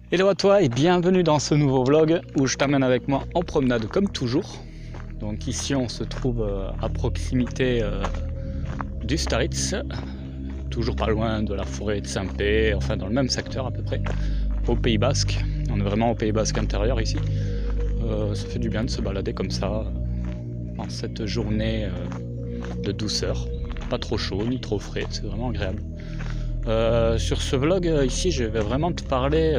Hello à toi et bienvenue dans ce nouveau vlog où je t'amène avec moi en promenade comme toujours. Donc ici on se trouve à proximité du Staritz, toujours pas loin de la forêt de Saint-Pé, enfin dans le même secteur à peu près, au Pays Basque. On est vraiment au Pays Basque intérieur ici. Ça fait du bien de se balader comme ça en cette journée de douceur. Pas trop chaud ni trop frais, c'est vraiment agréable. Sur ce vlog ici, je vais vraiment te parler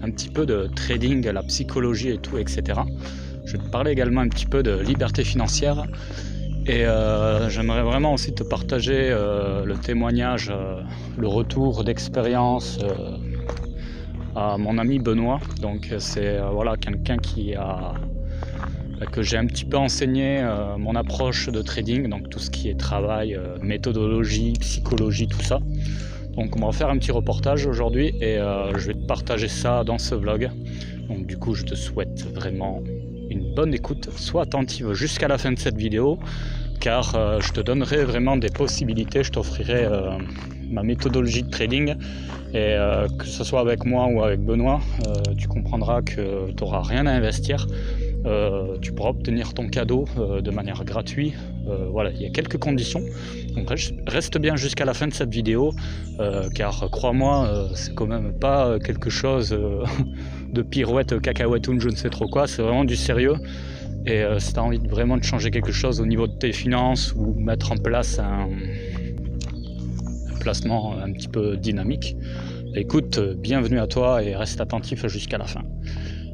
un petit peu de trading, la psychologie et tout, etc. Je vais te parler également un petit peu de liberté financière et j'aimerais vraiment aussi te partager le témoignage, le retour d'expérience à mon ami Benoît. Donc c'est voilà, quelqu'un que j'ai un petit peu enseigné mon approche de trading, donc tout ce qui est travail, méthodologie, psychologie, tout ça. Donc on va faire un petit reportage aujourd'hui et je vais te partager ça dans ce vlog. Donc du coup je te souhaite vraiment une bonne écoute, sois attentive jusqu'à la fin de cette vidéo car je te donnerai vraiment des possibilités, je t'offrirai ma méthodologie de trading et que ce soit avec moi ou avec Benoît, tu comprendras que tu n'auras rien à investir. Tu pourras obtenir ton cadeau de manière gratuite. Voilà, il y a quelques conditions. Donc reste bien jusqu'à la fin de cette vidéo, car crois-moi, c'est quand même pas quelque chose de pirouette, cacahuète ou je ne sais trop quoi. C'est vraiment du sérieux. Et si tu as envie vraiment de changer quelque chose au niveau de tes finances ou mettre en place un placement un petit peu dynamique, écoute, bienvenue à toi et reste attentif jusqu'à la fin.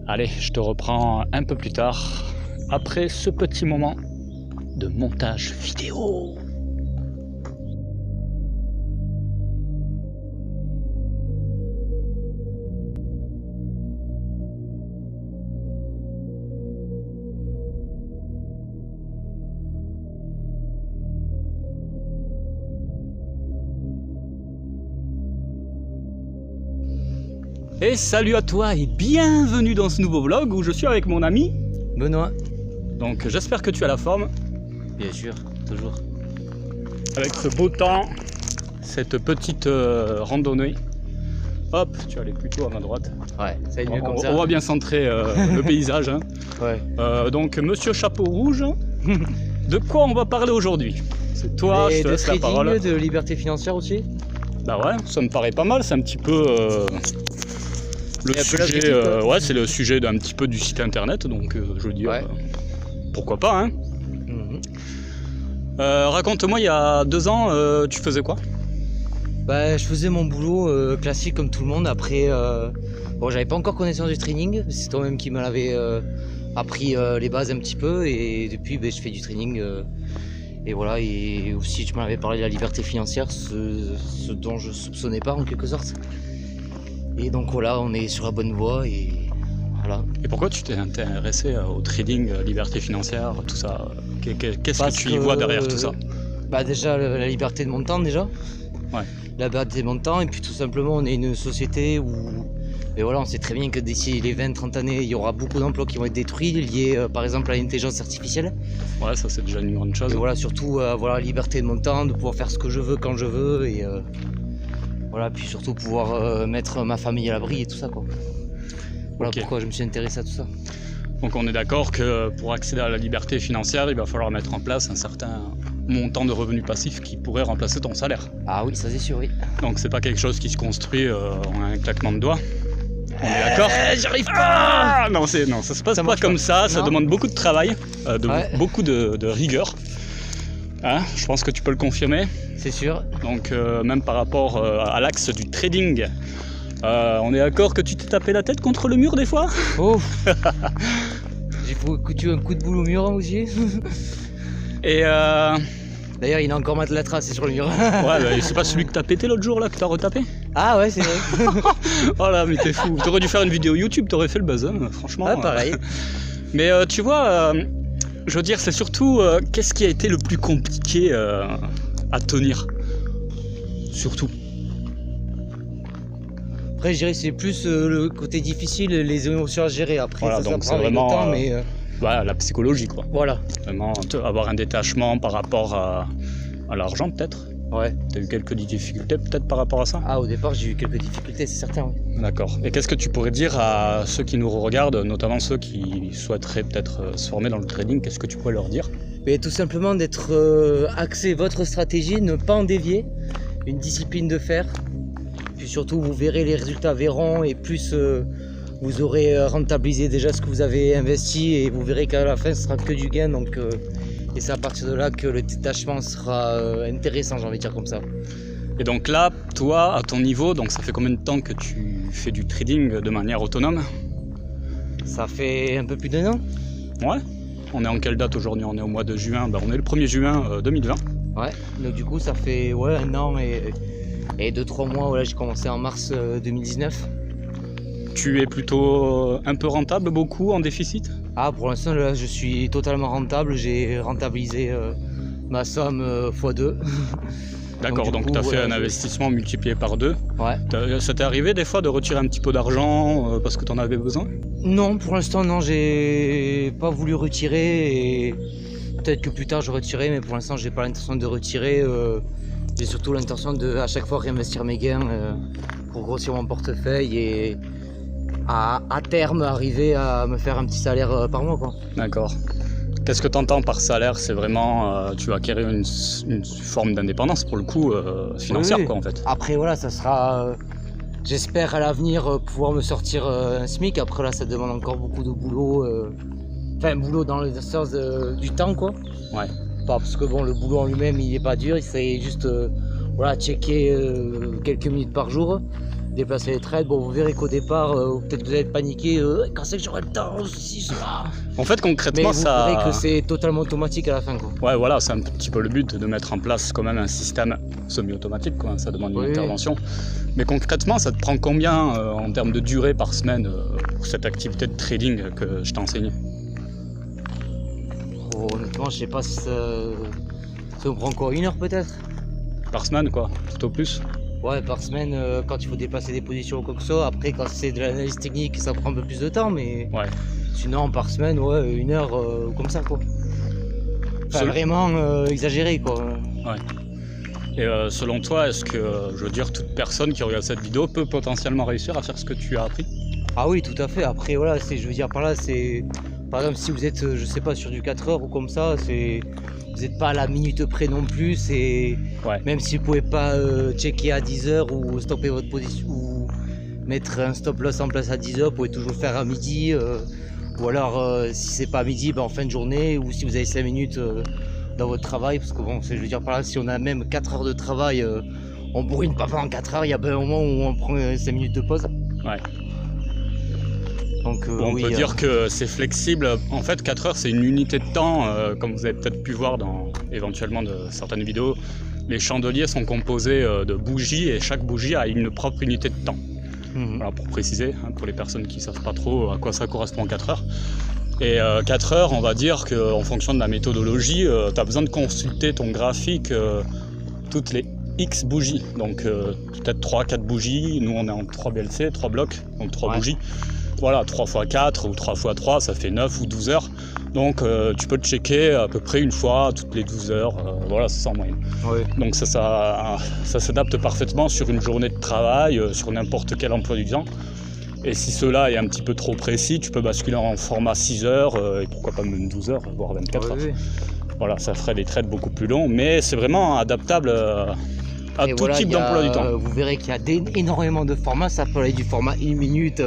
Allez, je te reprends un peu plus tard, après ce petit moment de montage vidéo. Et salut à toi et bienvenue dans ce nouveau vlog où je suis avec mon ami Benoît. Donc j'espère que tu as la forme. Bien sûr, toujours. Avec ce beau temps, cette petite randonnée. Hop, tu vas aller plutôt à ma droite. Ouais, ça va être mieux comme ça. On va bien centrer le paysage. Hein. Ouais. Donc monsieur Chapeau Rouge, de quoi on va parler aujourd'hui? C'est toi, je te laisse la parole. De liberté financière aussi. Bah ouais, ça me paraît pas mal, c'est un petit peu... le sujet, ouais, c'est le sujet d'un petit peu du site internet, donc je veux dire, pourquoi pas, hein. Raconte-moi, il y a 2 ans, tu faisais quoi? Bah, je faisais mon boulot classique comme tout le monde. Après, bon, j'avais pas encore connaissance du trading, c'est toi-même qui me l'avais appris les bases un petit peu, et depuis, je fais du trading. Et voilà, et aussi tu m'avais parlé de la liberté financière, ce dont je soupçonnais pas en quelque sorte. Et donc voilà, on est sur la bonne voie et voilà. Et pourquoi tu t'es intéressé au trading, liberté financière, tout ça? Qu'est-ce que tu y vois derrière tout ça? Bah déjà la liberté de mon temps déjà. Ouais. La liberté de mon temps, et puis tout simplement on est une société où et voilà, on sait très bien que d'ici les 20-30 années, il y aura beaucoup d'emplois qui vont être détruits, liés par exemple à l'intelligence artificielle. Ouais, ça c'est déjà une grande chose. Et voilà, surtout avoir la liberté de mon temps, de pouvoir faire ce que je veux quand je veux, et voilà, puis surtout pouvoir mettre ma famille à l'abri et tout ça quoi. Voilà pourquoi je me suis intéressé à tout ça. Donc on est d'accord que pour accéder à la liberté financière, il va falloir mettre en place un certain montant de revenus passifs qui pourrait remplacer ton salaire. Ah oui, ça c'est sûr, oui. Donc c'est pas quelque chose qui se construit en un claquement de doigts. On est d'accord? J'arrive pas. Non, ça se passe pas comme ça, ça demande beaucoup de travail, beaucoup de rigueur. Hein, je pense que tu peux le confirmer. C'est sûr. Donc même par rapport à l'axe du trading, on est d'accord que tu t'es tapé la tête contre le mur des fois? Oh. J'ai foutu un coup de boule au mur aussi. Et d'ailleurs, il a encore la trace sur le mur. Ouais, c'est pas celui que t'as pété l'autre jour là, que t'as retapé? Ah ouais, c'est vrai. Oh là, mais t'es fou. T'aurais dû faire une vidéo YouTube, t'aurais fait le buzz, hein, franchement. Ah, pareil. Mais tu vois, je veux dire, c'est surtout qu'est-ce qui a été le plus compliqué à tenir? Surtout. Après, je dirais que c'est plus le côté difficile, les émotions à gérer. Après, voilà, ça donc prend c'est vraiment le temps, mais voilà, la psychologie quoi. Voilà. Vraiment avoir un détachement par rapport à l'argent peut-être. Ouais. Tu as eu quelques difficultés peut-être par rapport à ça? Ah, au départ, j'ai eu quelques difficultés, c'est certain. Ouais. D'accord. Et qu'est-ce que tu pourrais dire à ceux qui nous regardent, notamment ceux qui souhaiteraient peut-être se former dans le trading? Qu'est-ce que tu pourrais leur dire? Mais tout simplement d'être axé votre stratégie, ne pas en dévier, une discipline de fer. Puis surtout, vous verrez, les résultats verront, et plus vous aurez rentabilisé déjà ce que vous avez investi, et vous verrez qu'à la fin, ce sera que du gain. Donc, et c'est à partir de là que le détachement sera intéressant, j'ai envie de dire comme ça. Et donc là, toi, à ton niveau, donc ça fait combien de temps que tu fais du trading de manière autonome? Ça fait un peu plus d'1 an. Ouais. On est en quelle date aujourd'hui? On est au mois de juin, on est le 1er juin 2020. Ouais, donc du coup ça fait 1 an et 2-3 mois, voilà, j'ai commencé en mars 2019. Tu es plutôt un peu rentable, beaucoup en déficit? Ah, pour l'instant là je suis totalement rentable, j'ai rentabilisé ma somme x2. D'accord, donc tu as fait un investissement multiplié par 2. Ouais. Ça t'est arrivé des fois de retirer un petit peu d'argent parce que tu en avais besoin? Non, pour l'instant non, j'ai pas voulu retirer, et peut-être que plus tard je retirerai, mais pour l'instant j'ai pas l'intention de retirer. J'ai surtout l'intention de à chaque fois réinvestir mes gains pour grossir mon portefeuille et à terme arriver à me faire un petit salaire par mois, quoi. D'accord. Qu'est-ce que tu entends par salaire? C'est vraiment, tu vas acquérir une forme d'indépendance pour le coup financière, oui. Quoi, en fait. Après voilà, ça sera, j'espère à l'avenir pouvoir me sortir un SMIC. Après là, ça demande encore beaucoup de boulot, enfin boulot dans le sens du temps, quoi. Ouais. Pas parce que bon, le boulot en lui-même il est pas dur, c'est juste voilà, checker quelques minutes par jour, déplacer les trades. Bon, vous verrez qu'au départ, peut-être que vous allez paniquer, quand c'est que j'aurai le temps, si ça. En fait, concrètement, mais vous verrez que c'est totalement automatique à la fin, quoi. Ouais, voilà, c'est un petit peu le but de mettre en place quand même un système semi-automatique, quoi. Ça demande une intervention. Mais concrètement, ça te prend combien en termes de durée par semaine pour cette activité de trading que je t'ai enseignée? Oh, honnêtement, je sais pas si ça me prend encore 1 heure peut-être. Par semaine, quoi, tout au plus? Ouais, par semaine, quand il faut déplacer des positions ou quoi que ce soit. Après, quand c'est de l'analyse technique, ça prend un peu plus de temps, mais ouais. Sinon, par semaine, ouais, 1 heure, comme ça, quoi. Enfin, vraiment exagéré, quoi. Ouais. Et selon toi, est-ce que, je veux dire, toute personne qui regarde cette vidéo peut potentiellement réussir à faire ce que tu as appris? Ah oui, tout à fait. Après, voilà, je veux dire par là, c'est... Par exemple, si vous êtes, je sais pas, sur du 4 heures ou comme ça, vous n'êtes pas à la minute près non plus. Ouais. Même si vous pouvez pas checker à 10 heures ou stopper votre position ou mettre un stop loss en place à 10 heures, vous pouvez toujours le faire à midi. Ou alors, si c'est pas à midi, en fin de journée, ou si vous avez 5 minutes dans votre travail. Parce que bon, je veux dire par là, si on a même 4 heures de travail, on bourrine pas pendant 4 heures, il y a bien un moment où on prend 5 minutes de pause. Ouais. Donc, on peut dire que c'est flexible. En fait, 4 heures, c'est une unité de temps. Comme vous avez peut-être pu voir dans éventuellement de certaines vidéos, les chandeliers sont composés de bougies et chaque bougie a une propre unité de temps. Voilà, pour préciser, pour les personnes qui ne savent pas trop à quoi ça correspond 4 heures. Et 4 heures, on va dire qu'en fonction de la méthodologie, tu as besoin de consulter ton graphique toutes les X bougies. Donc peut-être 3-4 bougies. Nous, on est en 3 BLC, 3 blocs, donc 3 bougies. Voilà, 3 x 4 ou 3 x 3, ça fait 9 ou 12 heures. Donc tu peux te checker à peu près une fois toutes les 12 heures. Voilà, c'est ça en moyenne. Ouais. Donc ça s'adapte parfaitement sur une journée de travail, sur n'importe quel emploi du temps. Et si cela est un petit peu trop précis, tu peux basculer en format 6 heures et pourquoi pas même 12 heures, voire 24 heures. Oui. Voilà, ça ferait des trades beaucoup plus longs, mais c'est vraiment adaptable à tout type d'emploi du temps. Vous verrez qu'il y a énormément de formats, ça peut aller du format 1 minute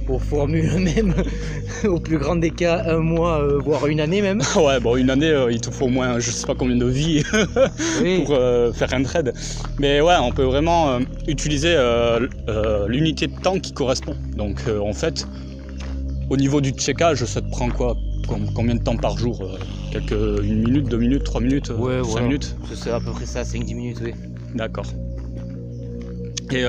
aux formules même, au plus grand des cas, 1 mois, voire 1 année même. Ouais, bon, 1 année, il te faut au moins je sais pas combien de vies pour faire un trade. Mais ouais, on peut vraiment utiliser l'unité de temps qui correspond. Donc en fait, au niveau du checkage, ça te prend quoi? Combien de temps par jour? 1 minute, 2 minutes, 3 minutes, 5 minutes? C'est à peu près ça, 5-10 minutes, oui. D'accord. Et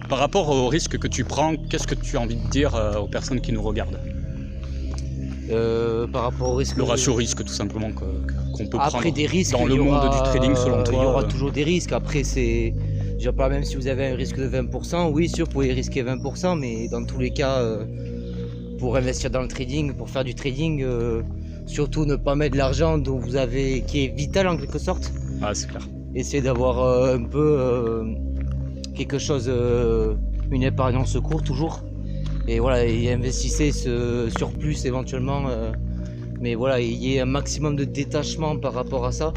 par rapport au risque que tu prends, qu'est-ce que tu as envie de dire aux personnes qui nous regardent? Par rapport au risque... Le ratio risque, tout simplement, qu'on peut prendre des risques, dans le monde du trading, selon toi. Il y aura toujours des risques. Après, c'est... Je veux pas, même si vous avez un risque de 20%, oui, sûr, vous pouvez risquer 20%, mais dans tous les cas, pour investir dans le trading, pour faire du trading, surtout ne pas mettre de l'argent dont vous avez, qui est vital en quelque sorte. Ah, c'est clair. essayer d'avoir un peu quelque chose, une épargne en secours toujours. Et voilà, et investissez ce surplus éventuellement, mais voilà, il y ait un maximum de détachement par rapport à ça.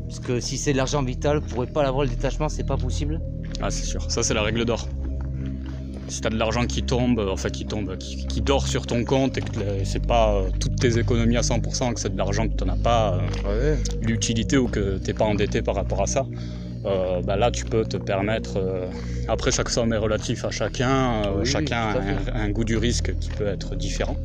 Parce que si c'est de l'argent vital, vous ne pourrez pas l'avoir le détachement, c'est pas possible. Ah c'est sûr, ça c'est la règle d'or. Si tu as de l'argent qui tombe, qui dort sur ton compte et que c'est pas toutes tes économies à 100%, que c'est de l'argent que tu n'en as pas l'utilité ou que tu n'es pas endetté par rapport à ça, là tu peux te permettre, après chaque somme est relative à chacun, chacun a un goût du risque qui peut être différent.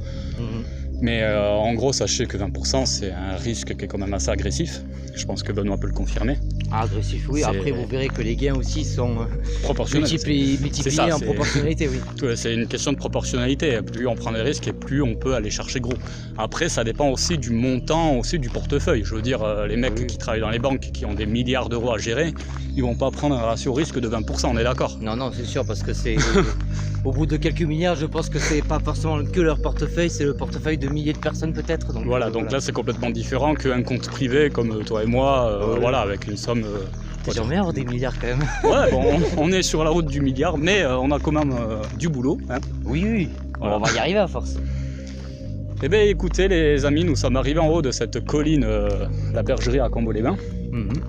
Mais en gros, sachez que 20%, c'est un risque qui est quand même assez agressif. Je pense que Benoît peut le confirmer. Ah, agressif, oui. Après, vous verrez que les gains aussi sont multipliés en proportionnalité, oui. C'est une question de proportionnalité. Plus on prend des risques et plus on peut aller chercher gros. Après, ça dépend aussi du montant, aussi du portefeuille. Je veux dire, les mecs qui travaillent dans les banques, qui ont des milliards d'euros à gérer, ils vont pas prendre un ratio risque de 20%, on est d'accord? Non, c'est sûr, parce que c'est... Au bout de quelques milliards, je pense que c'est pas forcément que leur portefeuille, c'est le portefeuille de milliers de personnes peut-être. Donc voilà, là c'est complètement différent qu'un compte privé comme toi et moi, avec une somme... J'aimerais bien avoir des milliards quand même. Ouais, bon, on est sur la route du milliard, mais on a quand même du boulot. Hein. Oui. Voilà. On va y arriver à force. Eh bien écoutez les amis, nous sommes arrivés en haut de cette colline, la bergerie à Cambo-les-Bains.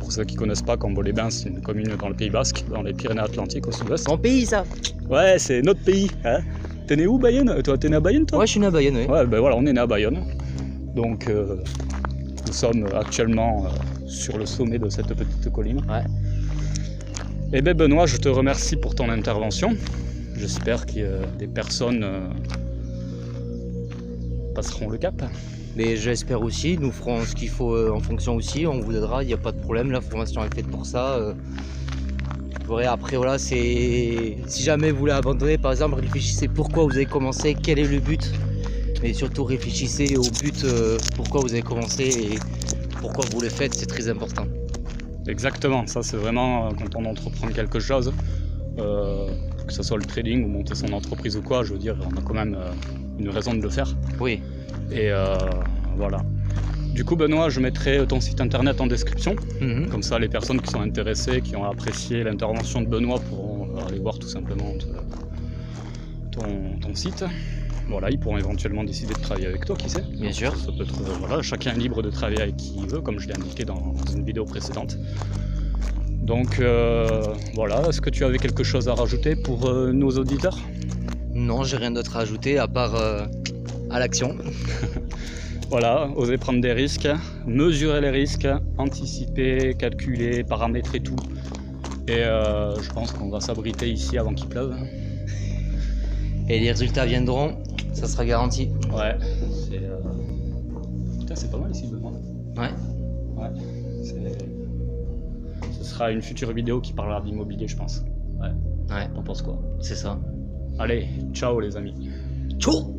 Pour ceux qui ne connaissent pas, Cambo-les-Bains, c'est une commune dans le Pays Basque, dans les Pyrénées-Atlantiques au sud-ouest. Mon pays ça. Ouais, c'est notre pays. Hein. T'es né où, Bayonne? Toi, t'es né à Bayonne, toi? Ouais, je suis né à Bayonne, oui. Ouais, ben voilà, on est né à Bayonne. Donc nous sommes actuellement sur le sommet de cette petite colline. Ouais. Eh bien Benoît, je te remercie pour ton intervention. J'espère que des personnes passeront le cap. Mais j'espère aussi, nous ferons ce qu'il faut en fonction aussi, on vous aidera, il n'y a pas de problème, la formation est faite pour ça. Après voilà, si jamais vous voulez abandonner par exemple, réfléchissez pourquoi vous avez commencé, quel est le but. Mais surtout réfléchissez au but, pourquoi vous avez commencé et pourquoi vous le faites, c'est très important. Exactement, ça c'est vraiment quand on entreprend quelque chose, que ce soit le trading ou monter son entreprise ou quoi, je veux dire, on a quand même une raison de le faire. Oui. Et voilà. Du coup Benoît, je mettrai ton site internet en description, comme ça les personnes qui sont intéressées, qui ont apprécié l'intervention de Benoît pourront aller voir tout simplement ton site. Voilà, ils pourront éventuellement décider de travailler avec toi, qui sait. Bien sûr. Ça peut être, voilà, chacun est libre de travailler avec qui il veut, comme je l'ai indiqué dans une vidéo précédente. Donc voilà, est-ce que tu avais quelque chose à rajouter pour nos auditeurs? Non, j'ai rien d'autre à ajouter à part à l'action. Voilà, oser prendre des risques, mesurer les risques, anticiper, calculer, paramétrer tout. Et je pense qu'on va s'abriter ici avant qu'il pleuve. Et les résultats viendront, ça sera garanti. Ouais, putain, c'est pas mal ici, Benoît. Ouais. Ce sera une future vidéo qui parlera d'immobilier, je pense. Ouais. T'en penses quoi? C'est ça. Allez, ciao les amis. Ciao.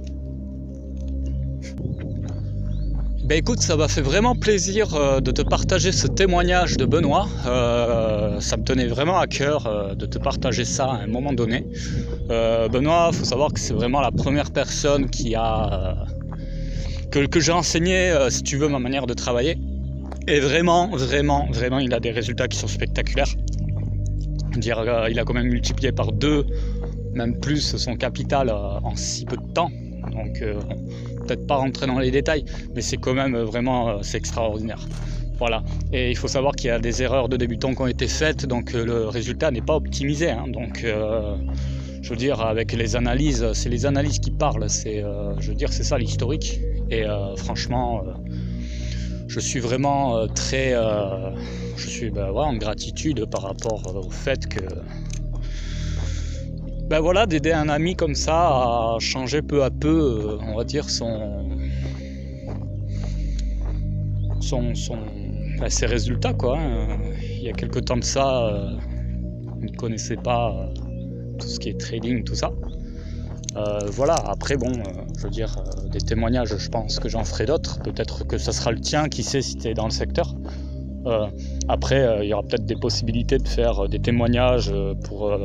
Ben écoute, ça m'a fait vraiment plaisir de te partager ce témoignage de Benoît. Ça me tenait vraiment à cœur de te partager ça à un moment donné. Benoît, il faut savoir que c'est vraiment la première personne qui a que j'ai enseigné, si tu veux, ma manière de travailler. Et vraiment, il a des résultats qui sont spectaculaires. Dire, il a quand même multiplié par 2, même plus, son capital en si peu de temps. Donc, peut-être pas rentrer dans les détails, mais c'est quand même vraiment c'est extraordinaire. Voilà. Et il faut savoir qu'il y a des erreurs de débutants qui ont été faites, donc le résultat n'est pas optimisé. Hein. Donc, je veux dire, avec les analyses, c'est les analyses qui parlent. Je veux dire, c'est ça l'historique. Et franchement, je suis vraiment très, je suis en gratitude par rapport au fait que, d'aider un ami comme ça à changer peu à peu, on va dire ses résultats quoi. Il y a quelques temps de ça, il ne connaissait pas tout ce qui est trading, tout ça. Voilà, après je veux dire, des témoignages, je pense que j'en ferai d'autres, peut-être que ça sera le tien, qui sait si tu es dans le secteur. Après, il y aura peut-être des possibilités de faire des témoignages pour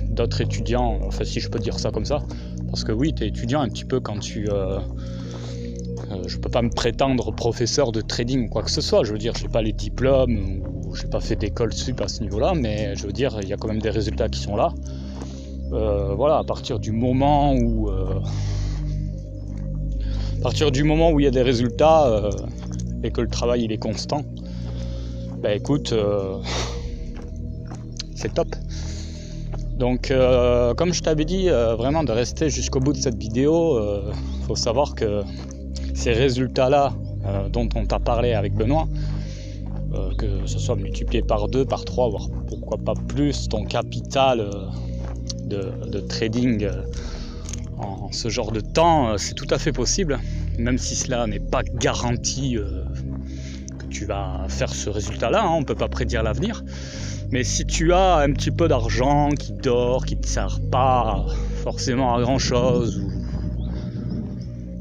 d'autres étudiants, enfin si je peux dire ça comme ça, parce que oui, tu es étudiant un petit peu quand tu... je peux pas me prétendre professeur de trading ou quoi que ce soit, je veux dire, j'ai pas les diplômes, j'ai pas fait d'école sup à ce niveau-là, mais je veux dire, il y a quand même des résultats qui sont là. Voilà, à partir du moment où il y a des résultats et que le travail il est constant, bah écoute, c'est top. Donc comme je t'avais dit, vraiment de rester jusqu'au bout de cette vidéo, faut savoir que ces résultats-là dont on t'a parlé avec Benoît, que ce soit multiplié par 2, par 3, voire pourquoi pas plus, ton capital de trading en ce genre de temps, c'est tout à fait possible, même si cela n'est pas garanti que tu vas faire ce résultat-là, hein, on ne peut pas prédire l'avenir. Mais si tu as un petit peu d'argent qui dort, qui ne te sert pas forcément à grand chose,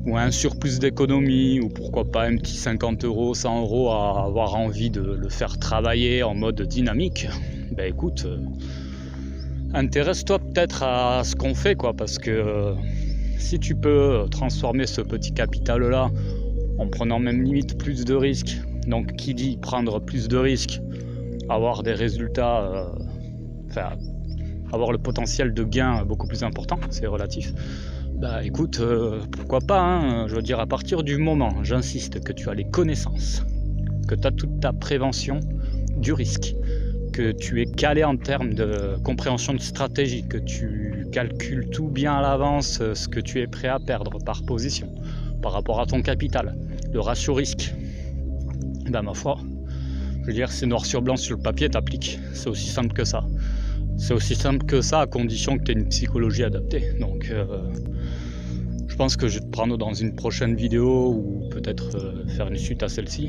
ou un surplus d'économie, ou pourquoi pas un petit 50 €, 100 € à avoir envie de le faire travailler en mode dynamique, ben écoute, intéresse-toi peut-être à ce qu'on fait, quoi, parce que si tu peux transformer ce petit capital-là en prenant même limite plus de risques, donc qui dit prendre plus de risques, avoir des résultats, avoir le potentiel de gain beaucoup plus important, c'est relatif. Bah écoute, pourquoi pas, hein, je veux dire, à partir du moment, j'insiste, que tu as les connaissances, que tu as toute ta prévention du risque, que tu es calé en termes de compréhension de stratégie, que tu calcules tout bien à l'avance ce que tu es prêt à perdre par position, par rapport à ton capital, le ratio risque, bah ma foi, je veux dire, c'est noir sur blanc sur le papier, t'appliques, c'est aussi simple que ça. C'est aussi simple que ça, à condition que tu aies une psychologie adaptée. Donc, je pense que je vais te prendre dans une prochaine vidéo ou peut-être faire une suite à celle-ci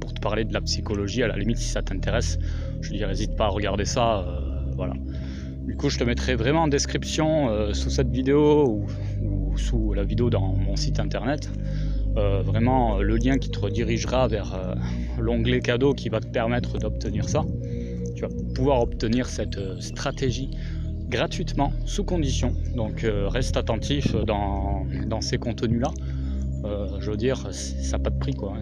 pour te parler de la psychologie. À la limite, si ça t'intéresse, je veux dire, n'hésite pas à regarder ça. Voilà. Du coup, je te mettrai vraiment en description sous cette vidéo ou sous la vidéo dans mon site internet. Vraiment le lien qui te redirigera vers l'onglet cadeau qui va te permettre d'obtenir ça. Tu vas pouvoir obtenir cette stratégie gratuitement, sous condition. Donc reste attentif dans ces contenus-là. Je veux dire, ça n'a pas de prix, quoi.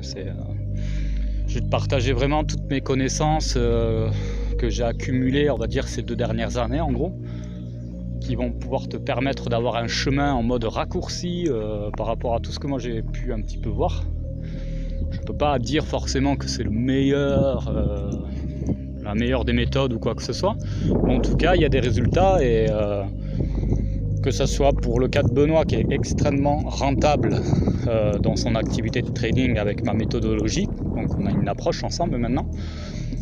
Je vais te partager vraiment toutes mes connaissances que j'ai accumulées, on va dire, ces 2 dernières années, en gros, qui vont pouvoir te permettre d'avoir un chemin en mode raccourci par rapport à tout ce que moi j'ai pu un petit peu voir. Je ne peux pas dire forcément que c'est le meilleur, la meilleure des méthodes ou quoi que ce soit. Mais en tout cas, il y a des résultats et que ce soit pour le cas de Benoît qui est extrêmement rentable dans son activité de trading avec ma méthodologie, donc on a une approche ensemble maintenant,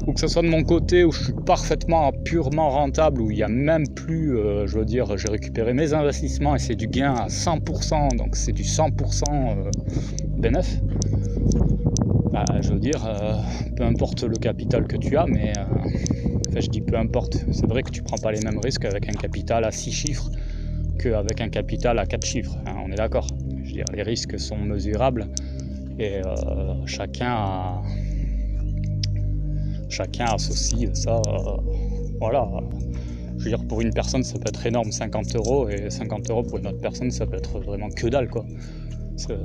ou que ce soit de mon côté où je suis parfaitement purement rentable, où il n'y a même plus, je veux dire, j'ai récupéré mes investissements et c'est du gain à 100%, donc c'est du 100% bénéf. Bah, je veux dire, peu importe le capital que tu as, mais enfin, je dis peu importe, c'est vrai que tu ne prends pas les mêmes risques avec un capital à 6 chiffres qu'avec un capital à 4 chiffres, hein, on est d'accord. Je veux dire, les risques sont mesurables et chacun associe ça, voilà. Je veux dire, pour une personne, ça peut être énorme, 50 € et 50 € pour une autre personne, ça peut être vraiment que dalle, quoi. C'est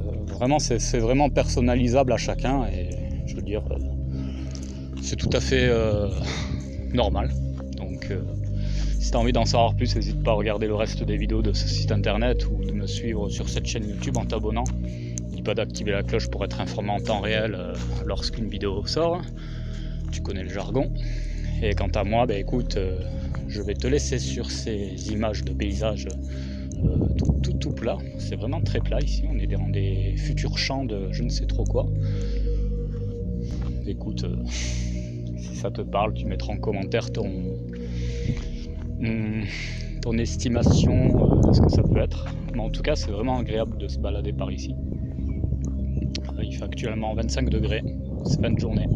vraiment personnalisable à chacun et je veux dire, c'est tout à fait normal. Donc, si tu as envie d'en savoir plus, n'hésite pas à regarder le reste des vidéos de ce site internet ou de me suivre sur cette chaîne YouTube en t'abonnant. N'oublie pas d'activer la cloche pour être informé en temps réel lorsqu'une vidéo sort. Tu connais le jargon. Et quant à moi, bah, écoute, je vais te laisser sur ces images de paysages tout plat. C'est vraiment très plat ici. On est dans des futurs champs de je ne sais trop quoi. Écoute, si ça te parle, tu mettras en commentaire ton estimation de ce que ça peut être. Mais en tout cas, c'est vraiment agréable de se balader par ici. Il fait actuellement 25 degrés. C'est fin de journée.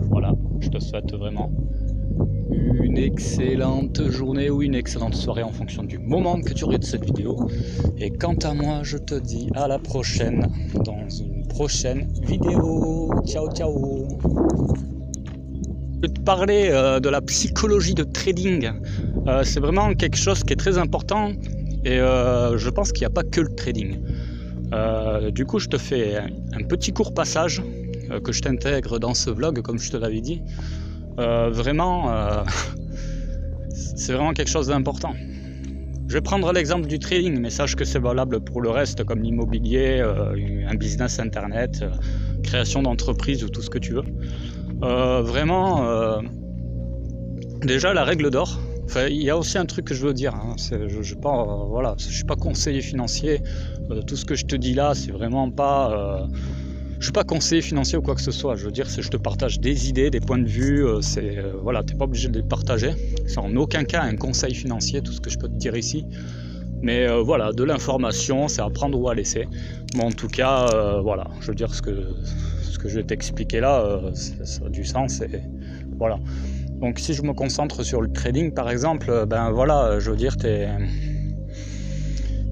Voilà, je te souhaite vraiment une excellente journée ou une excellente soirée en fonction du moment que tu regardes cette vidéo. Et quant à moi, je te dis à la prochaine dans une prochaine vidéo. Ciao, ciao. Je vais te parler de la psychologie de trading. C'est vraiment quelque chose qui est très important et je pense qu'il n'y a pas que le trading. Du coup, je te fais un petit court passage que je t'intègre dans ce vlog, comme je te l'avais dit. C'est vraiment quelque chose d'important. Je vais prendre l'exemple du trading, mais sache que c'est valable pour le reste, comme l'immobilier, un business internet, création d'entreprise ou tout ce que tu veux. Déjà la règle d'or. Enfin, il y a aussi un truc que je veux dire. Hein, je suis pas conseiller financier. Tout ce que je te dis là, c'est vraiment pas. Je suis pas conseiller financier ou quoi que ce soit. Je veux dire, je te partage des idées, des points de vue. T'es pas obligé de les partager. C'est en aucun cas un conseil financier, tout ce que je peux te dire ici. Mais de l'information, c'est à prendre ou à laisser. Mais en tout cas, je veux dire ce que je vais t'expliquer là, ça a du sens. Et voilà. Donc si je me concentre sur le trading, par exemple, je veux dire,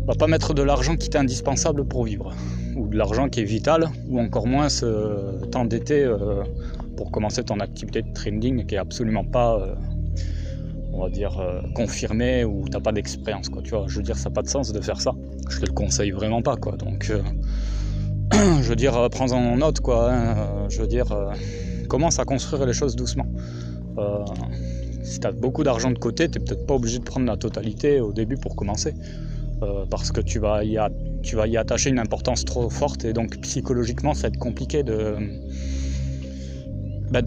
va pas mettre de l'argent qui t'est indispensable pour vivre, ou de l'argent qui est vital, ou encore moins t'endetter pour commencer ton activité de trading qui est absolument pas, confirmée, ou t'as pas d'expérience, quoi. Tu vois, je veux dire, ça n'a pas de sens de faire ça. Je te le conseille vraiment pas, quoi. Donc, je veux dire, prends-en note, quoi. Hein. Je veux dire, commence à construire les choses doucement. Si tu as beaucoup d'argent de côté, tu n'es peut-être pas obligé de prendre la totalité au début pour commencer, parce que tu vas y attacher une importance trop forte, et donc psychologiquement ça va être compliqué de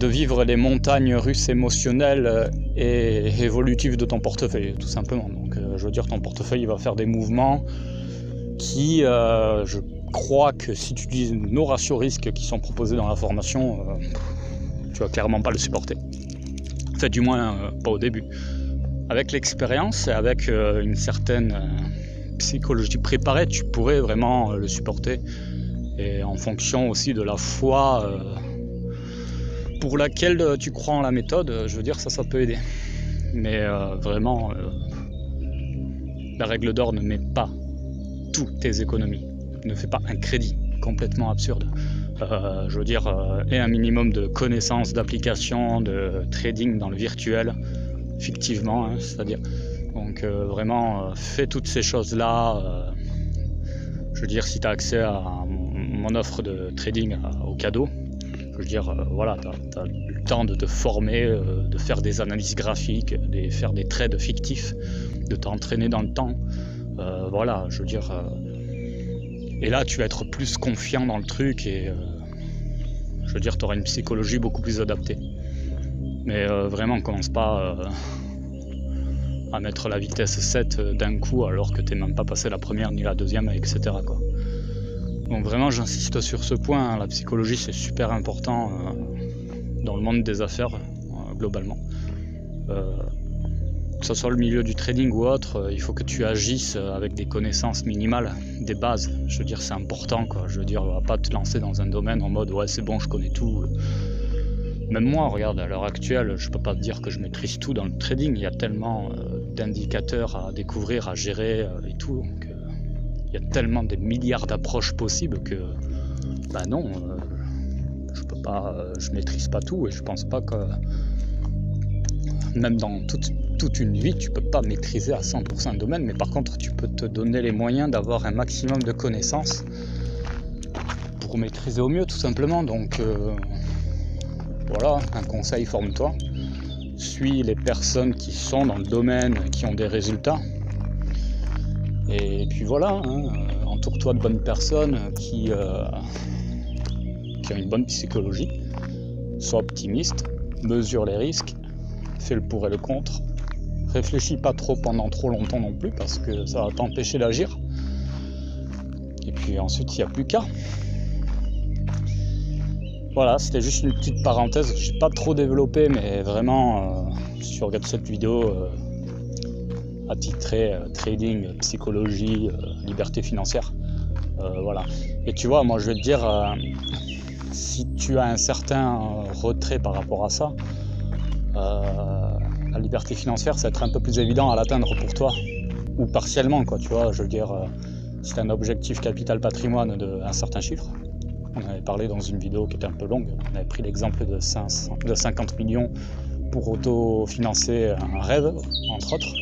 vivre les montagnes russes émotionnelles et évolutives de ton portefeuille, tout simplement. Donc je veux dire, ton portefeuille il va faire des mouvements qui, je crois que si tu utilises nos ratios risques qui sont proposés dans la formation, tu vas clairement pas le supporter. Enfin, du moins, pas au début. Avec l'expérience et avec une certaine psychologie préparée, tu pourrais vraiment le supporter. Et en fonction aussi de la foi pour laquelle tu crois en la méthode, je veux dire, ça peut aider. Mais la règle d'or ne met pas toutes tes économies. Ne fais pas un crédit complètement absurde. Je veux dire, et un minimum de connaissances, d'applications, de trading dans le virtuel, fictivement, hein, c'est-à-dire. Donc fais toutes ces choses-là. Je veux dire, si tu as accès à mon offre de trading au cadeau, je veux dire, tu as le temps de te former, de faire des analyses graphiques, de faire des trades fictifs, de t'entraîner dans le temps. Je veux dire... Et là, tu vas être plus confiant dans le truc et je veux dire, tu auras une psychologie beaucoup plus adaptée. Mais vraiment, commence pas à mettre la vitesse 7 d'un coup alors que tu n'es même pas passé la première ni la deuxième, etc. quoi. Donc vraiment, j'insiste sur ce point. La psychologie, c'est super important dans le monde des affaires, globalement. Que ce soit le milieu du trading ou autre, il faut que tu agisses avec des connaissances minimales, des bases. Je veux dire, c'est important, quoi. Je veux dire, on va pas te lancer dans un domaine en mode ouais, c'est bon, je connais tout. Même moi, regarde, à l'heure actuelle, je peux pas te dire que je maîtrise tout dans le trading. Il y a tellement d'indicateurs à découvrir, à gérer et tout. Donc, il y a tellement des milliards d'approches possibles que, je peux pas, je maîtrise pas tout, et je pense pas que même dans toute une vie, tu peux pas maîtriser à 100% le domaine, mais par contre, tu peux te donner les moyens d'avoir un maximum de connaissances pour maîtriser au mieux, tout simplement. Donc, un conseil, forme-toi. Suis les personnes qui sont dans le domaine, qui ont des résultats. Et puis entoure-toi de bonnes personnes qui ont une bonne psychologie. Sois optimiste, mesure les risques, fais le pour et le contre. Réfléchis pas trop pendant trop longtemps non plus, parce que ça va t'empêcher d'agir. Et puis ensuite, il n'y a plus qu'à. Voilà, c'était juste une petite parenthèse. J'ai pas trop développé, mais vraiment, si tu regardes cette vidéo attitrée trading, psychologie, liberté financière, Et tu vois, moi je vais te dire, si tu as un certain retrait par rapport à ça, la liberté financière, ça va être un peu plus évident à l'atteindre pour toi, ou partiellement, quoi, tu vois. Je veux dire, si tu as un objectif capital patrimoine d'un certain chiffre, on avait parlé dans une vidéo qui était un peu longue, on avait pris l'exemple de 50 millions pour autofinancer un rêve, entre autres.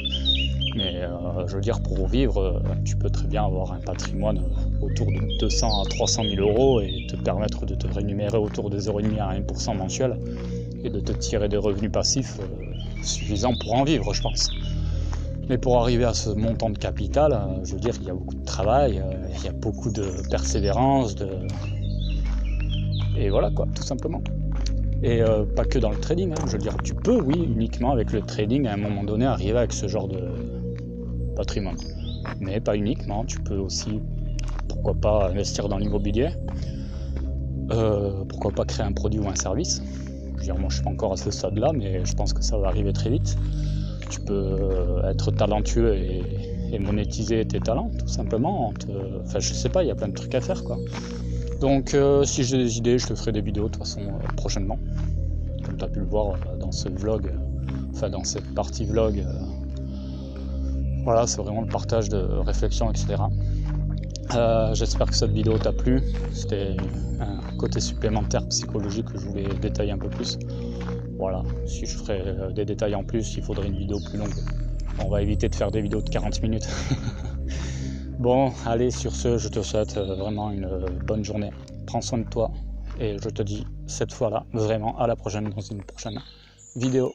Mais je veux dire, pour vivre, tu peux très bien avoir un patrimoine autour de 200 à 300 000 euros et te permettre de te rémunérer autour de 0,5 à 1% mensuel. et de te tirer des revenus passifs suffisants pour en vivre, je pense. Mais pour arriver à ce montant de capital, je veux dire, il y a beaucoup de travail, il y a beaucoup de persévérance, et voilà quoi, tout simplement. Et pas que dans le trading, je veux dire, tu peux, oui, uniquement avec le trading, à un moment donné, arriver avec ce genre de patrimoine. Mais pas uniquement, tu peux aussi, pourquoi pas, investir dans l'immobilier, pourquoi pas créer un produit ou un service. Je veux dire, moi je suis pas encore à ce stade-là, mais je pense que ça va arriver très vite. Tu peux être talentueux et monétiser tes talents, tout simplement. Enfin, je sais pas, il y a plein de trucs à faire, quoi. Donc, si j'ai des idées, je te ferai des vidéos, de toute façon, prochainement. Comme tu as pu le voir dans ce vlog, enfin, dans cette partie vlog. Voilà, c'est vraiment le partage de réflexions, etc. J'espère que cette vidéo t'a plu. C'était un côté supplémentaire psychologique que je voulais détailler un peu plus. Voilà, si je ferais des détails en plus, il faudrait une vidéo plus longue. On va éviter de faire des vidéos de 40 minutes. Bon, allez, sur ce, je te souhaite vraiment une bonne journée. Prends soin de toi et je te dis cette fois-là, vraiment, à la prochaine dans une prochaine vidéo.